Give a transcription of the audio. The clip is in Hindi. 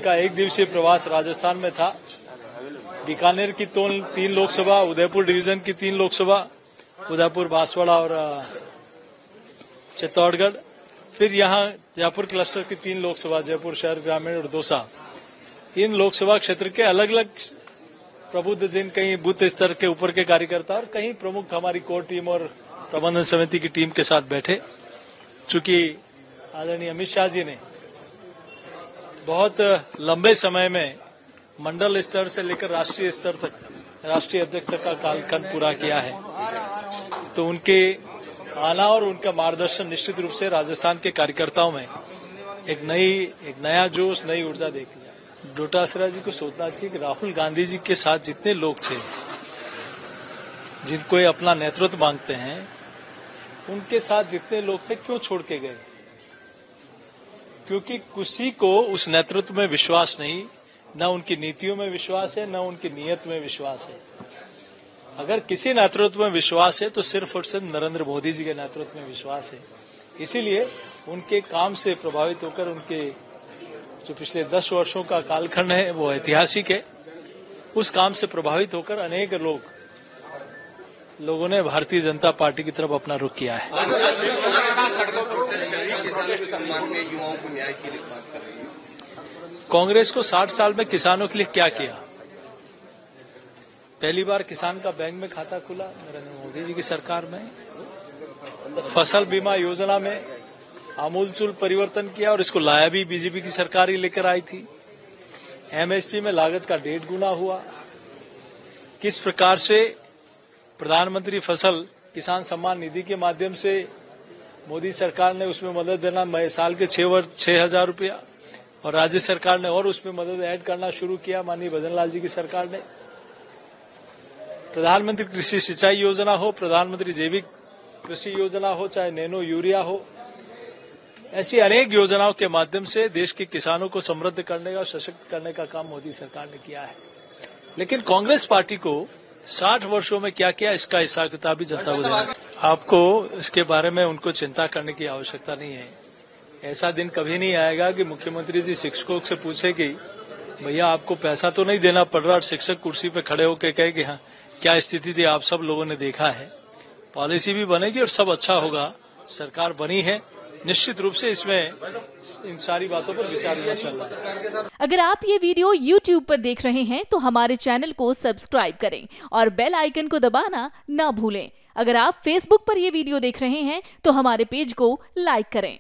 का 1 दिवसीय प्रवास राजस्थान में था। बीकानेर की 3 लोकसभा, उदयपुर डिवीजन की 3 लोकसभा, उदयपुर, बांसवाड़ा और चित्तौड़गढ़, फिर यहाँ जयपुर क्लस्टर की 3 लोकसभा, जयपुर शहर ग्रामीण और दौसा। इन लोकसभा क्षेत्र के अलग अलग प्रबुद्ध जिन, कहीं बूथ स्तर के ऊपर के कार्यकर्ता और कहीं प्रमुख हमारी कोर टीम और प्रबंधन समिति की टीम के साथ बैठे। चूंकि आदरणीय अमित शाह जी ने बहुत लंबे समय में मंडल स्तर से लेकर राष्ट्रीय स्तर तक राष्ट्रीय अध्यक्ष का कालखंड पूरा किया है, तो उनके आना और उनका मार्गदर्शन निश्चित रूप से राजस्थान के कार्यकर्ताओं में एक नया जोश, नई ऊर्जा देखी जाए। डोटासरा जी को सोचना चाहिए कि राहुल गांधी जी के साथ जितने लोग थे, जिनको ये अपना नेतृत्व मांगते हैं, उनके साथ जितने लोग थे, क्यों छोड़ के गए? क्योंकि किसी को उस नेतृत्व में विश्वास नहीं, न उनकी नीतियों में विश्वास है, न उनकी नीयत में विश्वास है। अगर किसी नेतृत्व में विश्वास है तो सिर्फ और सिर्फ नरेंद्र मोदी जी के नेतृत्व में विश्वास है। इसीलिए उनके काम से प्रभावित होकर, उनके जो पिछले 10 वर्षों का कालखंड है वो ऐतिहासिक है, उस काम से प्रभावित होकर अनेक लोगों ने भारतीय जनता पार्टी की तरफ अपना रुख किया है। कांग्रेस को 60 साल में किसानों के लिए क्या किया? पहली बार किसान का बैंक में खाता खुला नरेंद्र मोदी जी की सरकार में। फसल बीमा योजना में आमूलचूल परिवर्तन किया और इसको लाया भी बीजेपी की सरकार ही लेकर आई थी। एमएसपी में लागत का 1.5 गुना हुआ। किस प्रकार से प्रधानमंत्री फसल किसान सम्मान निधि के माध्यम से मोदी सरकार ने उसमें मदद देना, साल के 6,000 रुपया, और राज्य सरकार ने और उसमें मदद ऐड करना शुरू किया माननीय भजन लाल जी की सरकार ने। प्रधानमंत्री कृषि सिंचाई योजना हो, प्रधानमंत्री जैविक कृषि योजना हो, चाहे नैनो यूरिया हो, ऐसी अनेक योजनाओं के माध्यम से देश के किसानों को समृद्ध करने का, सशक्त करने का काम मोदी सरकार ने किया है। लेकिन कांग्रेस पार्टी को 60 वर्षों में क्या किया, इसका हिसाब किताब भी जनता को देना। आपको इसके बारे में उनको चिंता करने की आवश्यकता नहीं है। ऐसा दिन कभी नहीं आएगा कि मुख्यमंत्री जी शिक्षकों से पूछे कि भैया आपको पैसा तो नहीं देना पड़ रहा, और शिक्षक कुर्सी पे खड़े होकर कहे कि हाँ क्या स्थिति थी, आप सब लोगों ने देखा है। पॉलिसी भी बनेगी और सब अच्छा होगा। सरकार बनी है, निश्चित रूप से इसमें इन सारी बातों पर विचार विमर्श चल रहा है। अगर आप ये वीडियो YouTube पर देख रहे हैं तो हमारे चैनल को सब्सक्राइब करें और बेल आइकन को दबाना ना भूलें। अगर आप Facebook पर ये वीडियो देख रहे हैं तो हमारे पेज को लाइक करें।